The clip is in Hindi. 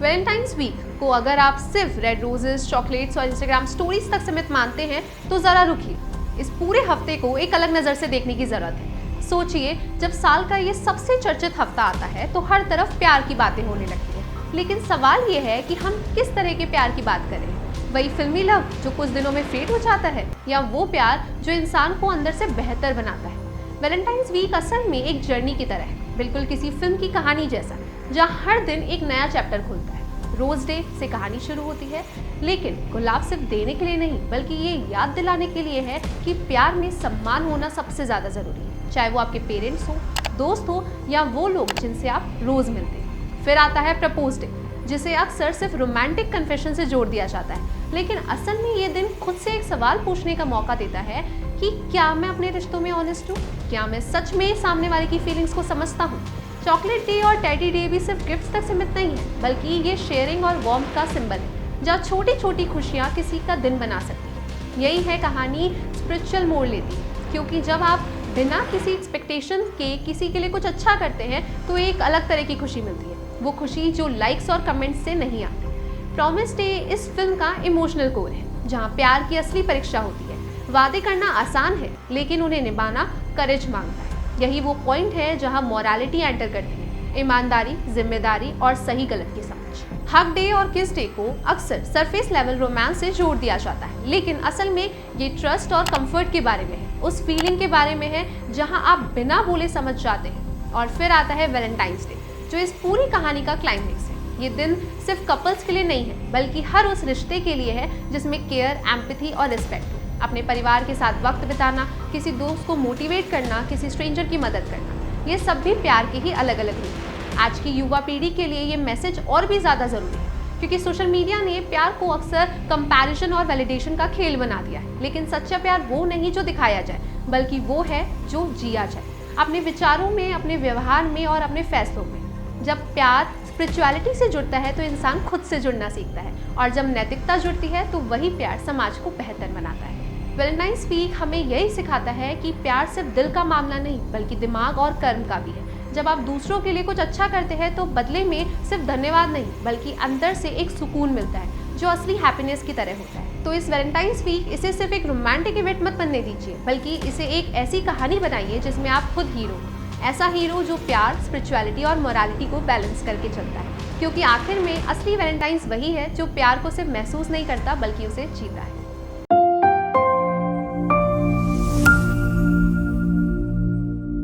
वैलेंटाइंस वीक को अगर आप सिर्फ रेड रोजेस, चॉकलेट्स और इंस्टाग्राम स्टोरीज तक सीमित मानते हैं तो जरा रुकिए। इस पूरे हफ्ते को एक अलग नजर से देखने की जरूरत है। सोचिए, जब साल का ये सबसे चर्चित हफ्ता आता है तो हर तरफ प्यार की बातें होने लगती है, लेकिन सवाल ये है कि हम किस तरह के प्यार की बात करें। वही फिल्मी लव जो कुछ दिनों में फेड हो जाता है, या वो प्यार जो इंसान को अंदर से बेहतर बनाता है। वैलेंटाइंस वीक असल में एक जर्नी की तरह है, बिल्कुल किसी फिल्म की कहानी जैसा, जहाँ हर दिन एक नया चैप्टर खुलता है। रोज डे से कहानी शुरू होती है, लेकिन गुलाब सिर्फ देने के लिए नहीं, बल्कि ये याद दिलाने के लिए है कि प्यार में सम्मान होना सबसे ज्यादा जरूरी है, चाहे वो आपके पेरेंट्स हो, दोस्त हो, या वो लोग जिनसे आप रोज मिलते हैं। फिर आता है प्रपोज डे, जिसे अक्सर सिर्फ रोमांटिक कन्फेशन से जोड़ दिया जाता है, लेकिन असल में ये दिन खुद से एक सवाल पूछने का मौका देता है कि क्या मैं अपने रिश्तों में ऑनेस्ट हूँ, क्या मैं सच में सामने वाले की फीलिंग्स को समझता हूँ। चॉकलेट डे और टेडी डे भी सिर्फ गिफ्ट्स तक सीमित नहीं है, बल्कि ये शेयरिंग और वार्मथ का सिंबल है, जहाँ छोटी छोटी खुशियाँ किसी का दिन बना सकती है। यही है कहानी स्पिरिचुअल मोड़ लेती है, क्योंकि जब आप बिना किसी एक्सपेक्टेशन के किसी के लिए कुछ अच्छा करते हैं तो एक अलग तरह की खुशी मिलती है, वो खुशी जो लाइक्स और कमेंट्स से नहीं आती। प्रॉमिस डे इस फिल्म का इमोशनल कोर है, जहाँ प्यार की असली परीक्षा होती है। वादे करना आसान है, लेकिन उन्हें निभाना करेज मांगता है। यही वो पॉइंट है जहाँ मॉरलिटी एंटर करती है, ईमानदारी, जिम्मेदारी और सही गलत की समझ। हग डे और किस डे को अक्सर सरफेस लेवल रोमांस से जोड़ दिया जाता है, लेकिन असल में ये ट्रस्ट और कंफर्ट के बारे में है, उस फीलिंग के बारे में है जहाँ आप बिना बोले समझ जाते हैं। और फिर आता है वैलेंटाइंस डे, जो इस पूरी कहानी का क्लाइमेक्स है। ये दिन सिर्फ कपल्स के लिए नहीं है, बल्कि हर उस रिश्ते के लिए है जिसमें केयर, एम्पैथी और रिस्पेक्ट हो। अपने परिवार के साथ वक्त बिताना, किसी दोस्त को मोटिवेट करना, किसी स्ट्रेंजर की मदद करना, ये सब भी प्यार के ही अलग अलग रूप हैं। आज की युवा पीढ़ी के लिए ये मैसेज और भी ज़्यादा ज़रूरी है, क्योंकि सोशल मीडिया ने प्यार को अक्सर कंपैरिजन और वैलिडेशन का खेल बना दिया है। लेकिन सच्चा प्यार वो नहीं जो दिखाया जाए, बल्कि वो है जो जिया जाए, अपने विचारों में, अपने व्यवहार में और अपने फैसलों में। जब प्यार स्पिरिचुअलिटी से जुड़ता है तो इंसान खुद से जुड़ना सीखता है, और जब नैतिकता जुड़ती है तो वही प्यार समाज को बेहतर बनाता है। वैलेंटाइंस वीक हमें यही सिखाता है कि प्यार सिर्फ दिल का मामला नहीं, बल्कि दिमाग और कर्म का भी है। जब आप दूसरों के लिए कुछ अच्छा करते हैं तो बदले में सिर्फ धन्यवाद नहीं, बल्कि अंदर से एक सुकून मिलता है, जो असली हैप्पीनेस की तरह होता है। तो इस वैलेंटाइंस वीक इसे सिर्फ एक रोमांटिक इवेंट मत बनने दीजिए, बल्कि इसे एक ऐसी कहानी बनाइए जिसमें आप खुद हीरो, ऐसा हीरो जो प्यार, स्पिरिचुअलिटी और मोरालिटी को बैलेंस करके चलता है। क्योंकि आखिर में असली वैलेंटाइंस वही है जो प्यार को सिर्फ महसूस नहीं करता, बल्कि उसे जीता है।